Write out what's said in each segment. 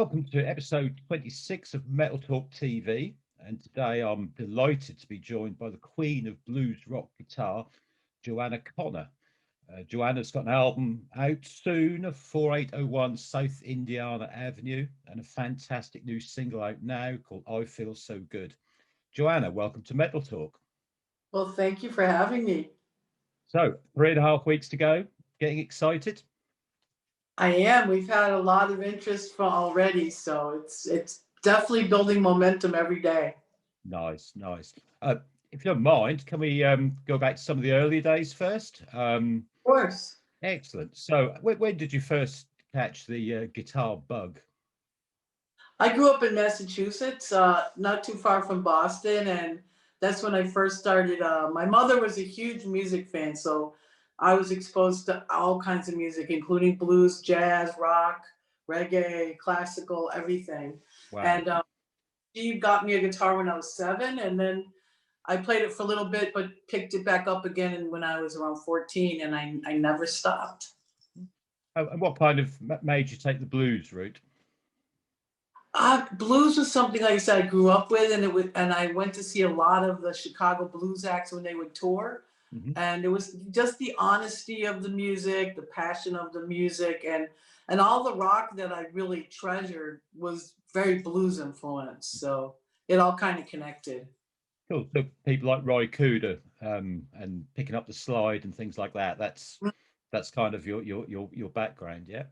Welcome to episode 26 of MetalTalk TV. And today I'm delighted to be joined by the queen of blues rock guitar, Joanna Connor. Joanna's got an album out soon, 4801 South Indiana Avenue, and a fantastic new single out now called I Feel So Good. Joanna, welcome to MetalTalk. Well, thank you for having me. So, 3.5 weeks to go. Getting excited? I am. We've had a lot of interest from already, so it's definitely building momentum every day. Nice, nice. If you don't mind, can we go back to some of the earlier days first? Of course. Excellent. So, when did you first catch the guitar bug? I grew up in Massachusetts, not too far from Boston, and that's when I first started. My mother was a huge music fan, so I was exposed to all kinds of music, including blues, jazz, rock, reggae, classical, everything. Wow. And she got me a guitar when I was 7, and then I played it for a little bit, but picked it back up again when I was around 14, and I never stopped. And what kind of made you take the blues route? Blues was something, like I said, I grew up with, and I went to see a lot of the Chicago blues acts when they would tour, Hmm. and it was just the honesty of the music, the passion of the music, and all the rock that I really treasured was very blues influenced. So it all kind of connected. Cool. So people like Roy Cooder and picking up the slide and things like that. That's kind of your background, yeah.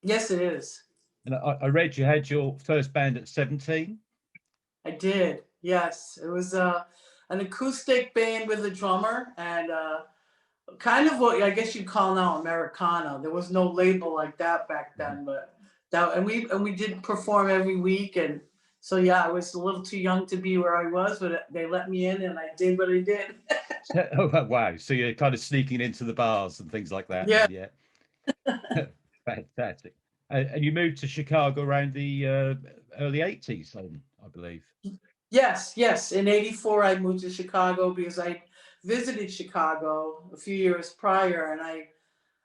Yes, it is. And I read you had your first band at 17. I did. Yes, it was an acoustic band with a drummer and kind of what I guess you'd call now Americana. There was no label like that back Mhm. then, but we did perform every week, and so yeah, I was a little too young to be where I was, but they let me in, and I did what I did. Oh wow! So you're kind of sneaking into the bars and things like that, Yeah. then, yeah. Fantastic. And you moved to Chicago around the early 80s, I believe. Yes, yes. In '84, I moved to Chicago because I visited Chicago a few years prior, and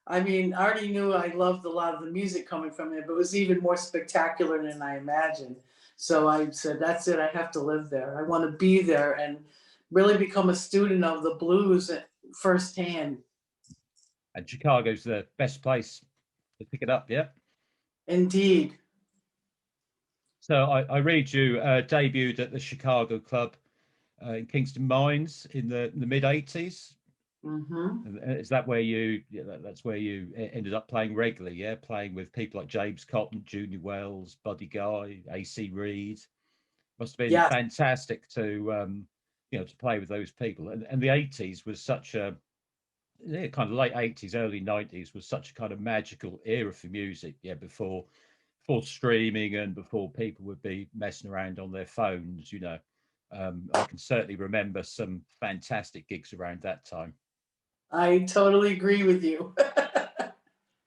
I mean, I already knew I loved a lot of the music coming from it, but it was even more spectacular than I imagined. So I said, that's it. I have to live there. I want to be there and really become a student of the blues firsthand. And Chicago's the best place to pick it up, yeah. Indeed. So I read you debuted at the Chicago Club in Kingston Mines in the mid 80s. Hmm. And is that where that's where you ended up playing regularly, yeah? Playing with people like James Cotton, Junior Wells, Buddy Guy, AC Reed. Must have been Yes, fantastic to to play with those people. And the 80s was such a kind of late 80s, early 90s was such a kind of magical era for music, yeah, before streaming and before people would be messing around on their phones. I can certainly remember some fantastic gigs around that time. I totally agree with you.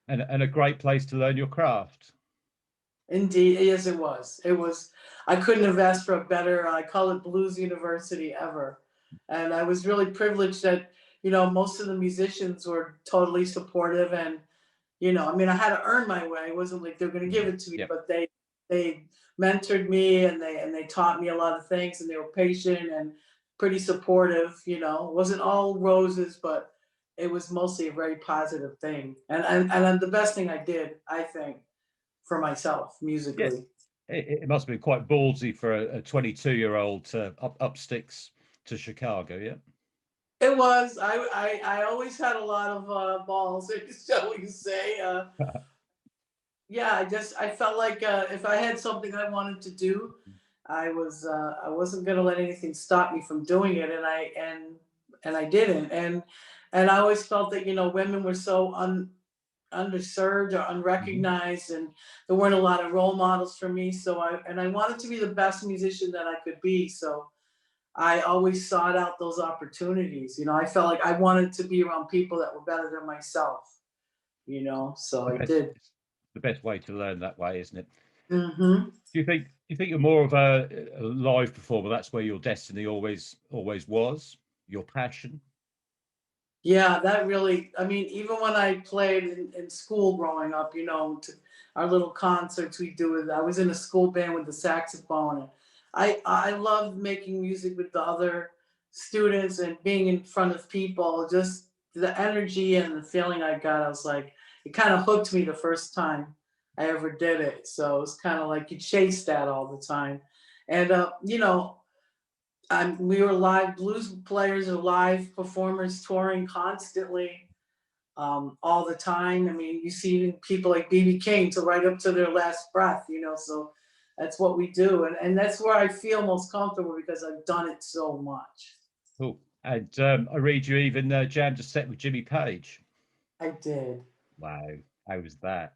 And a great place to learn your craft. Indeed, yes, it was. It was. I couldn't have asked for a better. I call it Blues University ever, and I was really privileged that most of the musicians were totally supportive, and I mean, I had to earn my way. It wasn't like they're going to give it to me, Yep. but they mentored me and they taught me a lot of things, and they were patient and pretty supportive. It wasn't all roses, but it was mostly a very positive thing, and the best thing I did, I think, for myself Yeah, musically. it must have been quite ballsy for a 22-year-old to up sticks to Chicago, yeah. It was. I always had a lot of balls, shall we say. Yeah, I felt like if I had something I wanted to do, I wasn't going to let anything stop me from doing it, and I didn't. And I always felt that women were so underserved or Mhm. unrecognized, and there weren't a lot of role models for me. So I wanted to be the best musician that I could be. So I always sought out those opportunities. I felt like I wanted to be around people that were better than myself. So The I best, did. it's the best way to learn that way, isn't it? Hmm. Do you think you're more of a live performer? That's where your destiny always was, your passion. Yeah, that really. I mean, even when I played in school growing up, our little concerts we do. I was in a school band with the saxophone. And I love making music with the other students and being in front of people. Just the energy and the feeling I got, I was like, it kind of hooked me the first time I ever did it. So it's kind of like you chase that all the time. And you know, we were live blues players or live performers touring constantly, all the time. I mean, you see even people like BB King to right up to their last breath, you know. So that's what we do, and that's where I feel most comfortable because I've done it so much. Cool. And I read you even jammed a set with Jimmy Page. I did. Wow. How was that?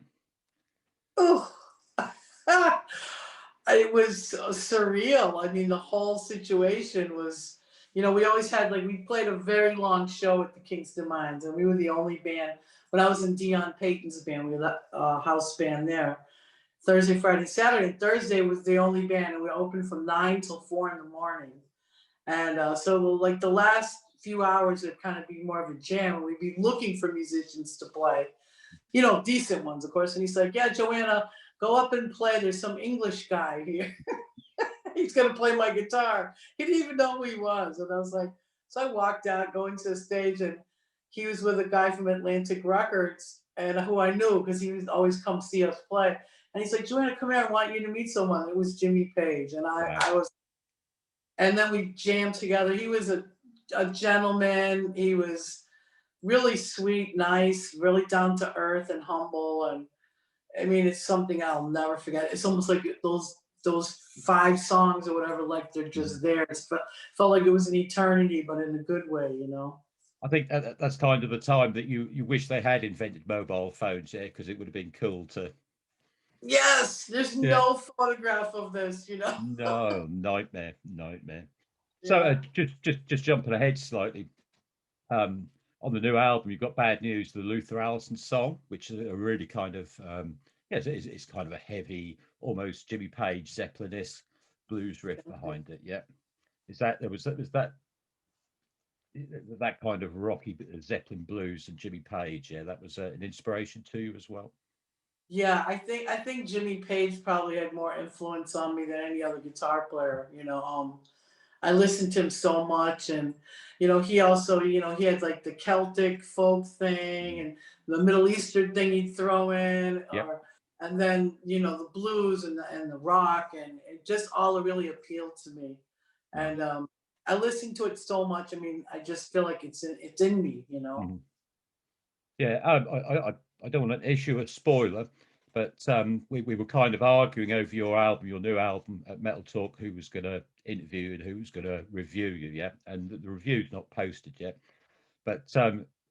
Oh, it was surreal. I mean, the whole situation was, you know, we always had like, we played a very long show at the Kingston Mines, and we were the only band. When I was in Dion Payton's band, we were the house band there. Thursday, Friday, Saturday. Thursday was the only band, and we opened from 9 till 4 in the morning. And so, like, the last few hours would kind of be more of a jam, and we'd be looking for musicians to play, you know, decent ones, of course. And he's like, "Yeah, Joanna, go up and play. There's some English guy here. He's gonna play my guitar." He didn't even know who he was, and I was like, so I walked out, going to the stage, and he was with a guy from Atlantic Records, and who I knew because he would always come see us play. And he's like, "Joanna, come here. I want you to meet someone." It was Jimmy Page, and Wow. I was, and then we jammed together. He was a gentleman. He was really sweet, nice, really down to earth and humble. And I mean, it's something I'll never forget. It's almost like those 5 songs or whatever, like they're just there. It felt like it was an eternity, but in a good way, you know. I think that's kind of the time that you wish they had invented mobile phones, yeah, because it would have been cool to. Yes, there's Yeah. no photograph of this, you know. No, nightmare, nightmare. So Yeah. just jumping ahead slightly. On the new album, you've got "Bad News," the Luther Allison song, which is a really kind of yeah, it's kind of a heavy, almost Jimmy Page Zeppelin-esque blues riff behind it. Yeah, is that was that kind of rocky Zeppelin blues and Jimmy Page? Yeah, that was an inspiration to you as well. Yeah, I think Jimmy Page probably had more influence on me than any other guitar player, you know. I listened to him so much, and you know, he also, you know, he had like the Celtic folk thing Mm. and the Middle Eastern thing he'd throw in, Yep. or and then you know the blues and the rock, and it just all really appealed to me. And Nice. I listened to it so much. I mean, I just feel like it's in me, you know. Mhm. Yeah, I don't want to issue a spoiler, but we were kind of arguing over your album, your new album at Metal Talk, who was going to interview and who was going to review you, yeah, and the review's not posted yet. But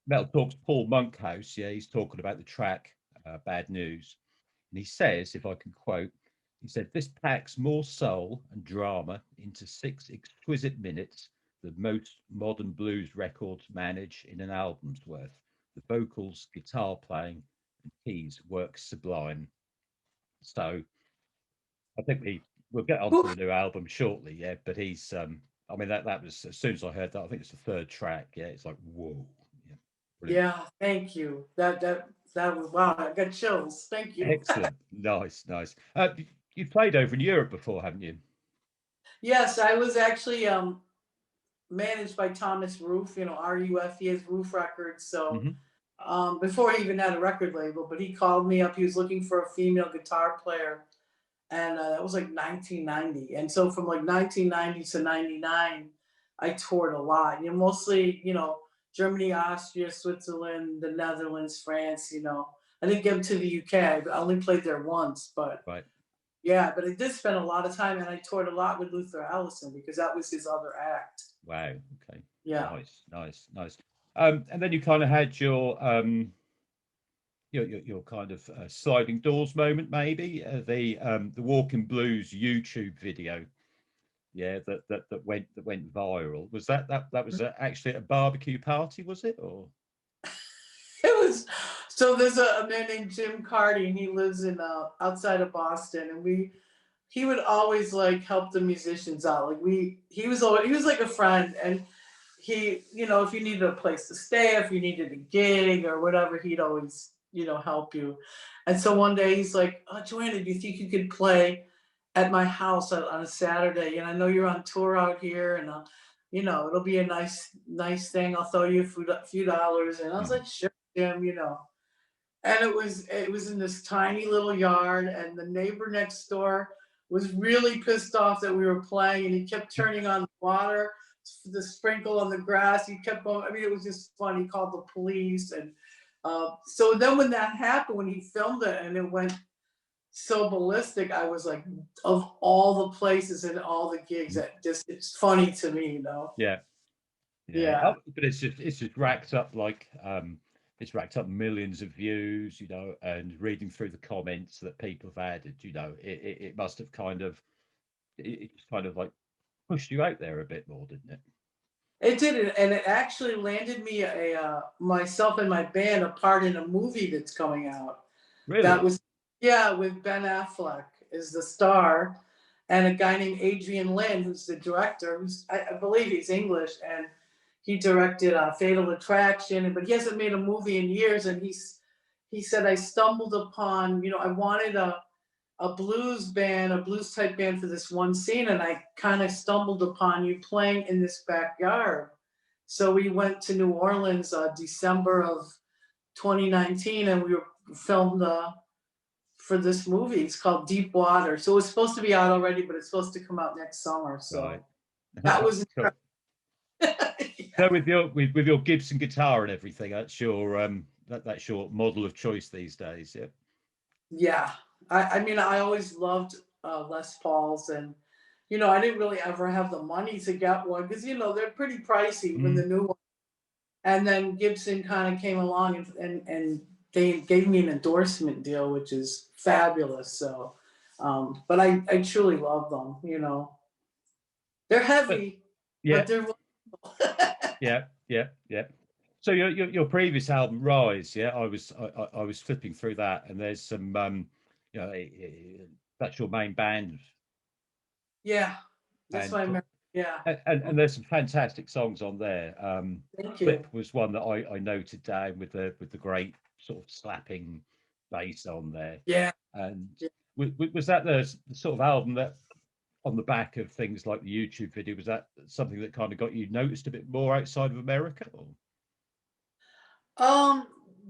Metal Talk's Paul Monkhouse, yeah, he's talking about the track "Bad News," and he says, if I can quote, he said, "This packs more soul and drama into 6 exquisite minutes than most modern blues records manage in an album's worth. The vocals, guitar playing, and keys work sublime." So I think we'll get onto Whew. the new album shortly, yeah. But he's I mean that was, as soon as I heard that, I think it's the third track, yeah. It's like whoa, yeah, brilliant. Yeah, thank you. That was wow. I got chills. Thank you. Excellent. Nice, nice. You've played over in Europe before, haven't you? Yes, I was actually managed by Thomas Roof, you know, RUF, he has Roof Records. So Hmm. before he even had a record label, but he called me up. He was looking for a female guitar player, and that was like 1990. And so from like 1990 to 99, I toured a lot. You know, mostly, you know, Germany, Austria, Switzerland, the Netherlands, France. You know, I didn't get to the UK. I only played there once, but Right. yeah, but I did spend a lot of time, and I toured a lot with Luther Allison because that was his other act. Wow. Okay. Yeah. Nice, nice, nice. And then you kind of had your kind of sliding doors moment, maybe the Walking Blues YouTube video, yeah, that went viral. Was that was actually at a barbecue party, was it? Or It was so there's a man named Jim Carty, and he lives in outside of Boston, and he would always like help the musicians out. Like he was like a friend, and he, you know, if you needed a place to stay, if you needed a gig or whatever, he'd always help you. And so one day he's like, oh, Joanna, do you think you could play at my house on a Saturday? And I know you're on tour out here, and it'll be a nice thing. I'll throw you a few dollars. And I was like, sure, Jim. And it was in this tiny little yard, and the neighbor next door was really pissed off that we were playing, and he kept turning on the water, the sprinkle on the grass. He kept going. I mean, it was just fun. He called the police, and so then when that happened, when he filmed it and it went so ballistic, I was like, of all the places and all the gigs, it's funny to me. Yeah. Yeah. But it's just racked up it's racked up millions of views, and reading through the comments that people have added, it must have it just kind of like pushed you out there a bit more, didn't it? It did, and it actually landed me myself and my band a part in a movie that's coming out. Really? That was, yeah, with Ben Affleck is the star, and a guy named Adrian Lynn, who's the director, I believe he's English, and he directed Fatal Attraction, but he hasn't made a movie in years. And he said, I stumbled upon, I wanted a blues band, a blues type band for this one scene, and I kind of stumbled upon you playing in this backyard. So we went to New Orleans December of 2019, and we were filmed for this movie. It's called Deep Water. So it was supposed to be out already, but it's supposed to come out next summer. So right. That was cool. So with your Gibson guitar and everything, that's your model of choice these days, yeah? Yeah. I mean, I always loved Les Pauls, and I didn't really ever have the money to get one because they're pretty pricey when the new one. And then Gibson kind of came along and they gave me an endorsement deal, which is fabulous. So, but I truly love them. They're heavy, but they're wonderful. yeah. So your previous album, Rise, yeah, I was flipping through that, and there's some that's your main band. Yeah, that's what I remember. Yeah, and there's some fantastic songs on there. Thank you. Flip was one that I noted down with the great sort of slapping bass on there. Yeah, and was that the sort of album that, on the back of things like the YouTube video, was that something that kind of got you noticed a bit more outside of America? Or?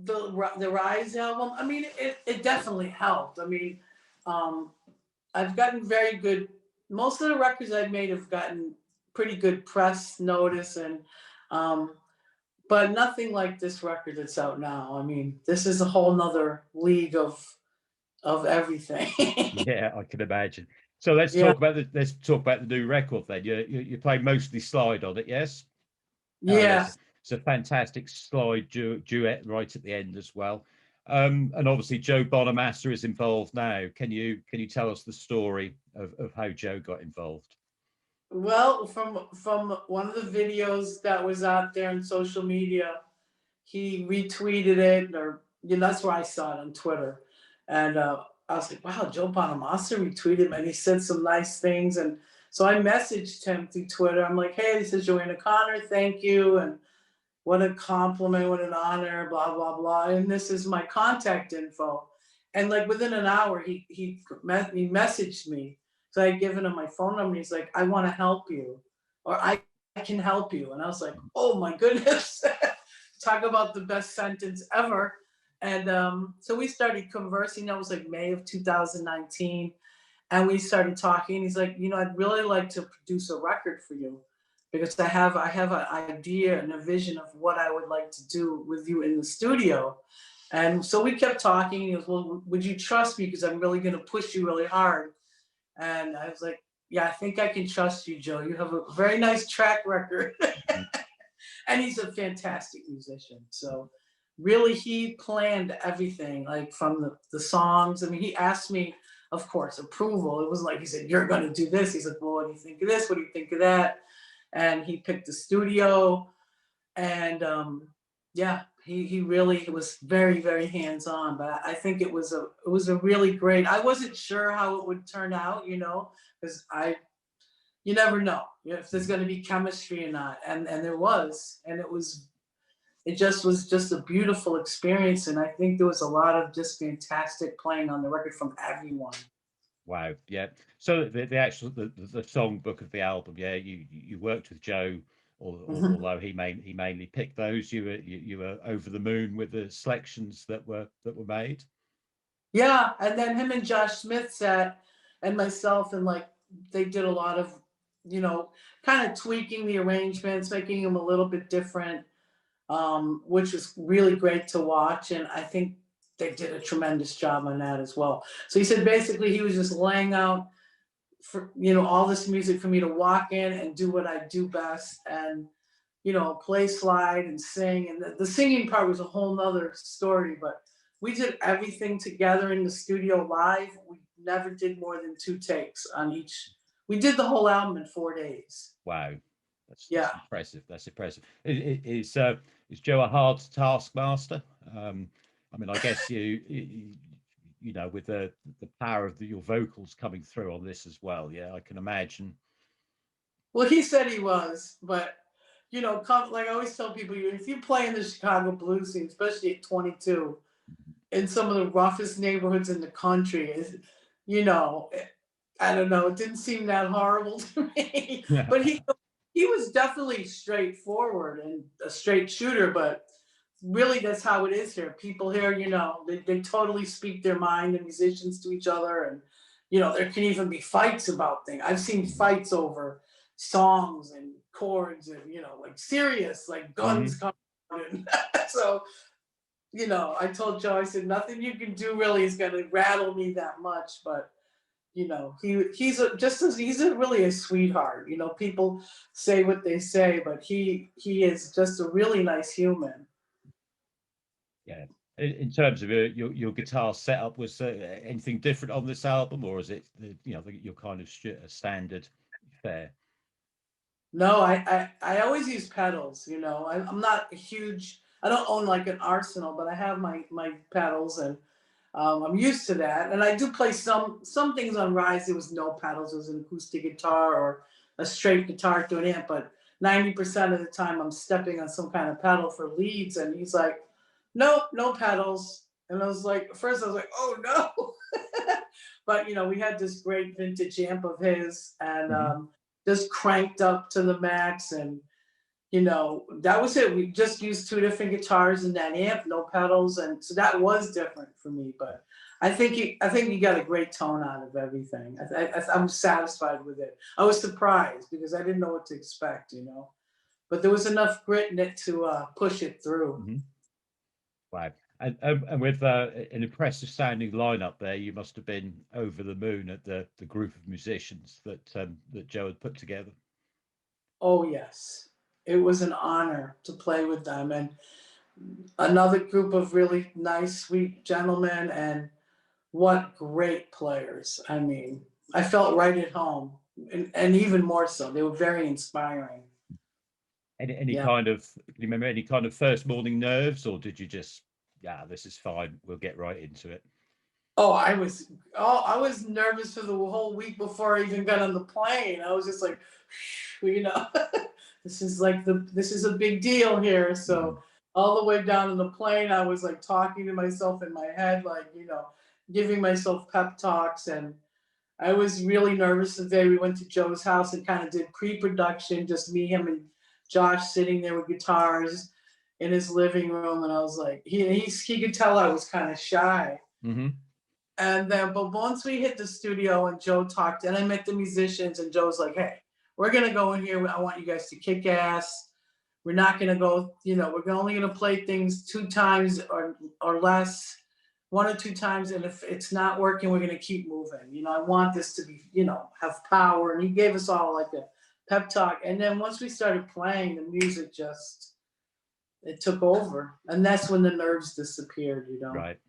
The Rise album, I mean, it definitely helped. I mean, I've gotten very good. Most of the records I've made have gotten pretty good press notice, and but nothing like this record that's out now. I mean, this is a whole nother league of everything. Yeah, I can imagine. So let's talk about the new record then. You play mostly slide on it, yes? Yeah. It's a fantastic slide duet right at the end as well. And obviously Joe Bonamassa is involved now. Can you tell us the story of how Joe got involved? Well, from one of the videos that was out there on social media, he retweeted it, or that's where I saw it on Twitter, and I was like, wow, Joe Bonamassa retweeted him, and he said some nice things, and so I messaged him through Twitter. I'm like, hey, this is Joanna Connor, thank you, and what a compliment, what an honor, blah, blah, blah. And this is my contact info. And like within an hour, he messaged me. So I had given him my phone number. He's like, I want to help you, or I can help you. And I was like, oh my goodness. Talk about the best sentence ever. And so we started conversing. That was like May of 2019. And we started talking. He's like, I'd really like to produce a record for you, because I have an idea and a vision of what I would like to do with you in the studio. And so we kept talking. He goes, well, would you trust me? Because I'm really going to push you really hard. And I was like, yeah, I think I can trust you, Joe. You have a very nice track record. And he's a fantastic musician. So really, he planned everything, like from the songs. I mean, he asked me, of course, approval. It wasn't like he said, you're going to do this. He's like, well, what do you think of this? What do you think of that? And he picked the studio, and he really was very, very hands-on. But I think it was a really great. I wasn't sure how it would turn out, because you never know if there's going to be chemistry or not, and there was, and it was it just was just a beautiful experience. And I think there was a lot of just fantastic playing on the record from everyone. Wow, yeah. So the actual the song book of the album, yeah, you worked with Joe, Mhm. although he mainly picked those. You were over the moon with the selections that were made. Yeah, and then him and Josh Smith sat, and myself, and like they did a lot of, kind of tweaking the arrangements, making them a little bit different, which was really great to watch. And I think they did a tremendous job on that as well. So he said basically he was just laying out for all this music for me to walk in and do what I do best, and play slide and sing. And the singing part was a whole nother story, but we did everything together in the studio live. We never did more than 2 takes on each. We did the whole album in 4 days. Wow, that's Yeah. impressive. That's impressive. Is Joe a hard taskmaster? I mean, I guess you know, with the power of your vocals coming through on this as well. Yeah, I can imagine. Well, he said he was, but like I always tell people, if you play in the Chicago blues scene, especially at 22, in some of the roughest neighborhoods in the country, is you know, I don't know, it didn't seem that horrible to me. But he was definitely straightforward and a straight shooter, but really that's how it is here. People here, they totally speak their mind, the musicians to each other, and there can even be fights about things. I've seen fights over songs and chords, and like serious, like guns Mhm. coming out. And so I told Joe, I said, nothing you can do really is going to rattle me that much. But he's really a sweetheart. People say what they say, but he is just a really nice human. Yeah. In terms of your guitar setup, was anything different on this album, or is it your kind of standard fare? No, I always use pedals. I'm not a huge. I don't own like an arsenal, but I have my pedals, and I'm used to that. And I do play some things on Rise. There was no pedals. It was an acoustic guitar or a straight guitar to an amp. But 90% of the time, I'm stepping on some kind of pedal for leads. And he's like, "Nope, no pedals." And I was like, first I was like, "Oh no!" But we had this great vintage amp of his, and Hmm. just cranked up to the max, and that was it. We just used 2 different guitars in that amp, no pedals, and so that was different for me. But I think he got a great tone out of everything. I'm satisfied with it. I was surprised because I didn't know what to expect. But there was enough grit in it to push it through. Hmm. Wow. And with an impressive sounding lineup there, you must have been over the moon at the group of musicians that Joe had put together. Oh yes, it was an honor to play with them, and another group of really nice, sweet gentlemen, and what great players. I mean, I felt right at home, and even more so. They were very inspiring. Any Yeah. kind of, can you remember any kind of first morning nerves, or did you just, yeah, this is fine, we'll get right into it? Oh, I was nervous for the whole week before I even got on the plane. I was just like, you know, this is a big deal here. Mhm. So all the way down in the plane, I was like talking to myself in my head, like, giving myself pep talks. And I was really nervous the day we went to Joe's house and kind of did pre-production, just me, him, and Josh sitting there with guitars in his living room. And I was like, he could tell I was kind of shy. Mhm. And then, but once we hit the studio and Joe talked, and I met the musicians, and Joe's like, "Hey, we're gonna go in here. I want you guys to kick ass. We're not gonna go. We're only gonna play things 2 times or less, 1 or 2 times. And if it's not working, we're gonna keep moving. I want this to be, have power." And he gave us all like a pep talk. And then once we started playing, the music just it took over, and that's when the nerves disappeared. Right.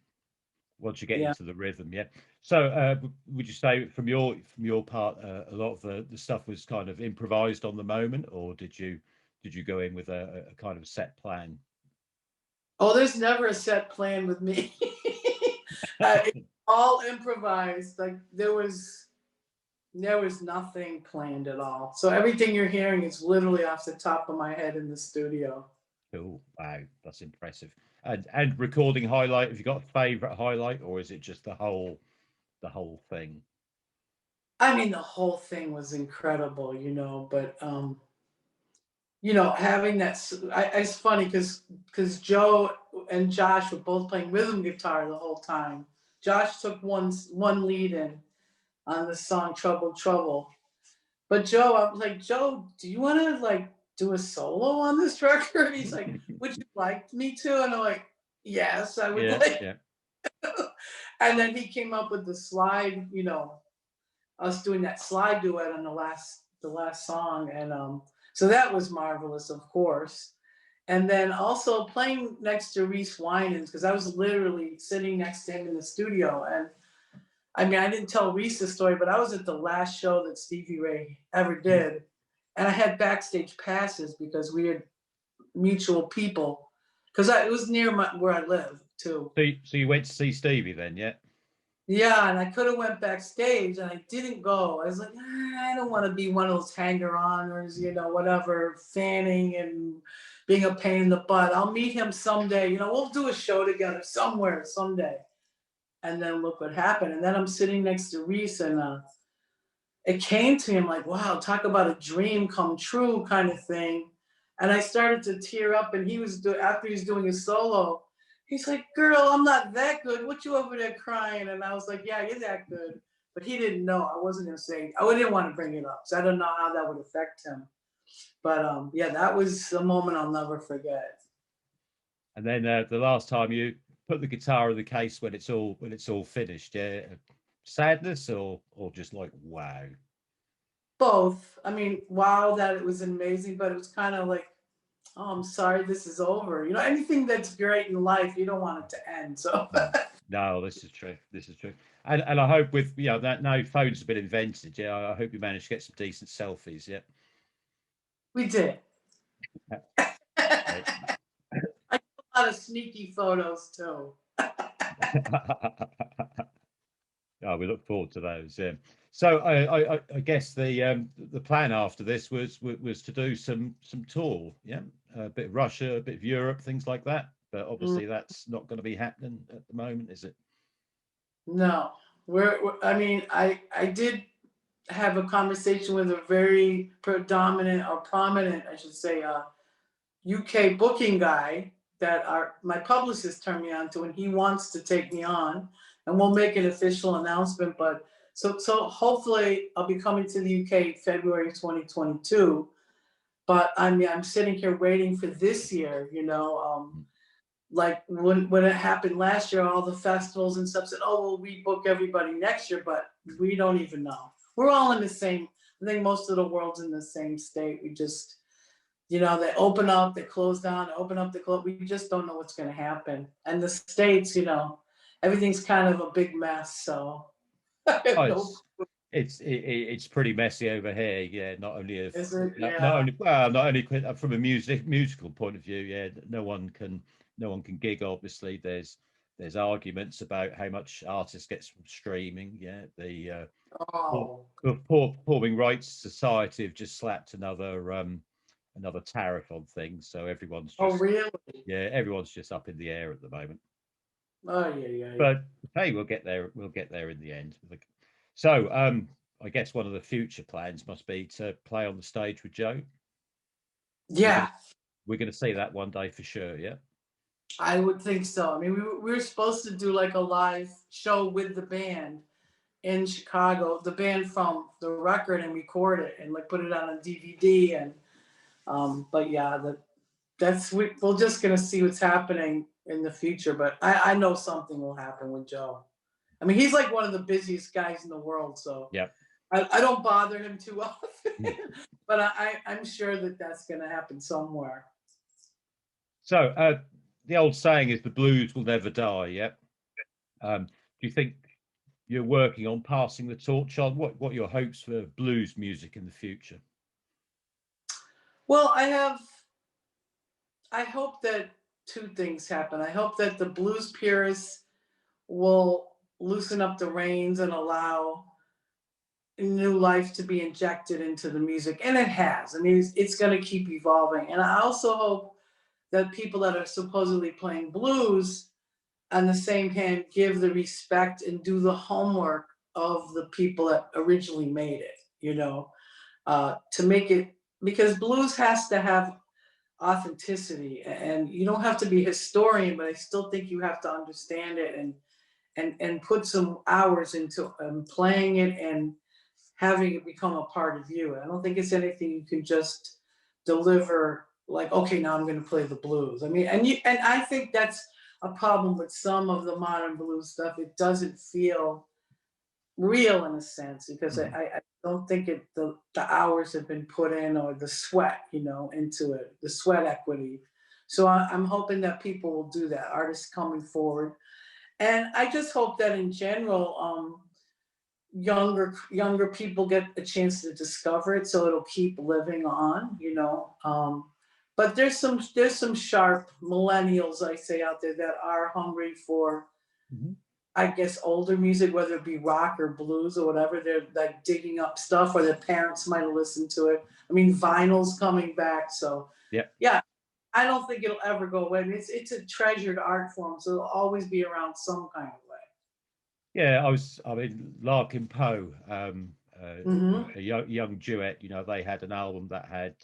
Once you get Yeah. into the rhythm, yeah. So, would you say from your part, a lot of the stuff was kind of improvised on the moment, or did you go in with a kind of set plan? Oh, there's never a set plan with me. It's all improvised. Like there was nothing planned at all. So everything you're hearing is literally off the top of my head in the studio. Cool. Wow, that's impressive. And recording highlight, have you got a favorite highlight, or is it just the whole thing? I mean, the whole thing was incredible, but having that, it's funny because Joe and Josh were both playing rhythm guitar the whole time. Josh took one lead in on the song "Trouble Trouble," but Joe, I'm like, Joe, do you want to like do a solo on this record? He's like, would you like me to? And I'm like, yes, I would Yeah, like. yeah. And then he came up with the slide, us doing that slide duet on the last song, and so that was marvelous, of course. And then also playing next to Reese Winans, because I was literally sitting next to him in the studio. And I mean, I didn't tell Reese the story, but I was at the last show that Stevie Ray ever did, and I had backstage passes because we had mutual people, because it was near where I live too. So you went to see Stevie then, yeah? Yeah, and I could have went backstage, and I didn't go. I was like, I don't want to be one of those hanger-oners, whatever, fanning and being a pain in the butt. I'll meet him someday. We'll do a show together somewhere someday. And then look what happened. And then I'm sitting next to Reese, and it came to him like, wow, talk about a dream come true kind of thing. And I started to tear up, and after he was doing his solo, he's like, girl, I'm not that good. What you over there crying? And I was like, yeah, you're that good. But he didn't know. I wasn't going to say, I didn't want to bring it up. So I don't know how that would affect him. But yeah, that was a moment I'll never forget. And then the last time you put the guitar in the case when it's all finished, yeah, sadness or just like wow. Both. I mean, wow, that it was amazing, but it was kind of like, oh, I'm sorry this is over. Anything that's great in life, you don't want it to end. So Mm. No, this is true. This is true. And I hope with that now phones have been invented, yeah, I hope you managed to get some decent selfies, yeah. we did. Excellent. I took a lot of sneaky photos too. Oh, we look forward to those. Yeah. So I guess the plan after this was to do some tour. Yeah, a bit of Russia, a bit of Europe, things like that. But Mm, obviously that's not going to be happening at the moment, is it? no, I mean, I did have a conversation with a very predominant or prominent, I should say, UK booking guy that my publicist turned me on to, and he wants to take me on, and we'll make an official announcement. But so hopefully I'll be coming to the UK February 2022. But I'm sitting here waiting for this year. Like when it happened last year, all the festivals and stuff said, "Oh, we'll rebook everybody next year," but we don't even know. We're all in the same. I think most of the world's in the same state. We just they open up, they close down, open up, they close. We just don't know what's going to happen. And the States, everything's kind of a big mess. So I Oh, have no. it's pretty messy over here. Yeah, not only if Is it? not Yeah. only from a musical point of view. Yeah, no one can gig. Obviously, there's arguments about how much artists gets from streaming. Yeah, Oh. Performing Rights Society have just slapped another tariff on things, so Oh, really? everyone's just up in the air at the moment. Oh, yeah, yeah, yeah. But hey, we'll get there. We'll get there in the end. So, I guess one of the future plans must be to play on the stage with Joe. We're gonna Yeah, we're gonna see that one day for sure. Yeah. I would think so. I mean, we were supposed to do like a live show with the band in Chicago, the band from the record, and record it and like put it on a DVD. And but yeah, we're just gonna see what's happening in the future. But I know something will happen with Joe. I mean, he's like one of the busiest guys in the world, so Yeah. I don't bother him too often. Mm. But I'm sure that that's gonna happen somewhere. So, the old saying is the blues will never die. Yeah. Do you think you're working on passing the torch on? What are your hopes for blues music in the future? Well, I hope that two things happen. I hope that the blues purists will loosen up the reins and allow new life to be injected into the music, and it has. I mean, it's going to keep evolving. And I also hope that people that are supposedly playing blues, on the same hand, give the respect and do the homework of the people that originally made it, you know, to make it, because blues has to have authenticity, and you don't have to be a historian, but I still think you have to understand it and put some hours into playing it and having it become a part of you. I don't think it's anything you can just deliver like, okay, now I'm going to play the blues. I mean, and I think that's a problem with some of the modern blues stuff. It doesn't feel real in a sense, because I don't think the hours have been put in, or the sweat, you know, into it, the sweat equity. So I'm hoping that people will do that, artists coming forward. And I just hope that in general, younger people get a chance to discover it, so it'll keep living on, you know. But there's some sharp millennials, I say, out there that are hungry for, I guess, older music, whether it be rock or blues or whatever. They're like digging up stuff, or their parents might have listened to it. I mean, vinyl's coming back, so yeah, I don't think it'll ever go away. I mean, it's a treasured art form, so it'll always be around some kind of way. Yeah, I mean, Larkin Poe, Mhm. a young duet. You know, they had an album that had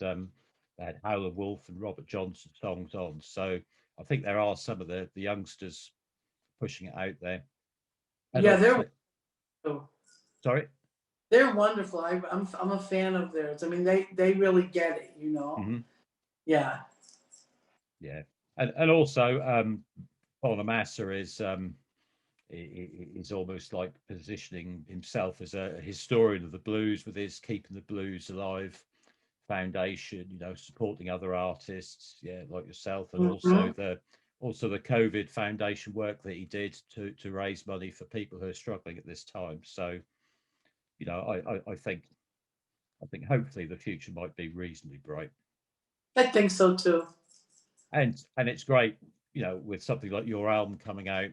Howlin' Wolf and Robert Johnson songs on. So I think there are some of the youngsters pushing it out there. And Yeah, obviously, sorry. they're wonderful. I'm a fan of theirs. I mean, they really get it, you know. Yeah. Yeah, and also Bonamassa is almost like positioning himself as a historian of the blues with his Keeping the Blues Alive foundation, you know, supporting other artists, yeah, like yourself, and also the COVID Foundation work that he did to raise money for people who are struggling at this time. So, you know, I think hopefully the future might be reasonably bright. I think so too. And it's great, you know, with something like your album coming out.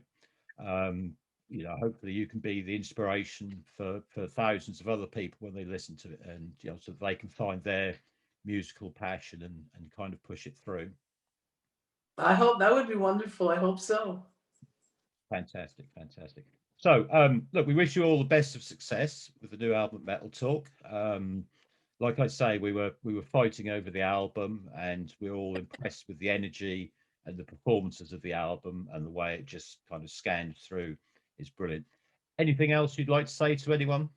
You know, hopefully you can be the inspiration for thousands of other people when they listen to it, and you know, so they can find their musical passion and kind of push it through. I hope that would be wonderful. I hope so. Fantastic. So look, we wish you all the best of success with the new album MetalTalk. Like I say, we were fighting over the album, and we're all impressed with the energy and the performances of the album, and the way it just kind of scanned through is brilliant. Anything else you'd like to say to anyone?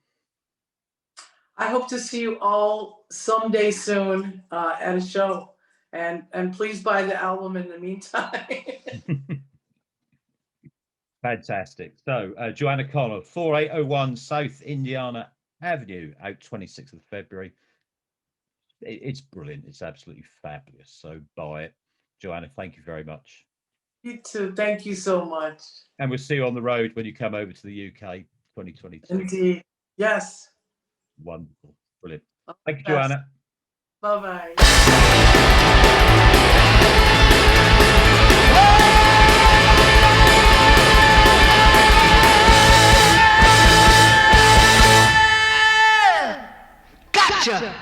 I hope to see you all someday soon at a show, and please buy the album in the meantime. Fantastic. So Joanna Connor, 4801 South Indiana Avenue, out 26th of February. It's brilliant. It's absolutely fabulous. So buy it. Joanna, thank you very much. You too. Thank you so much. And we'll see you on the road when you come over to the UK 2022. Indeed. Yes. Wonderful. Brilliant. Thank you, Joanna. Bye-bye. Gotcha!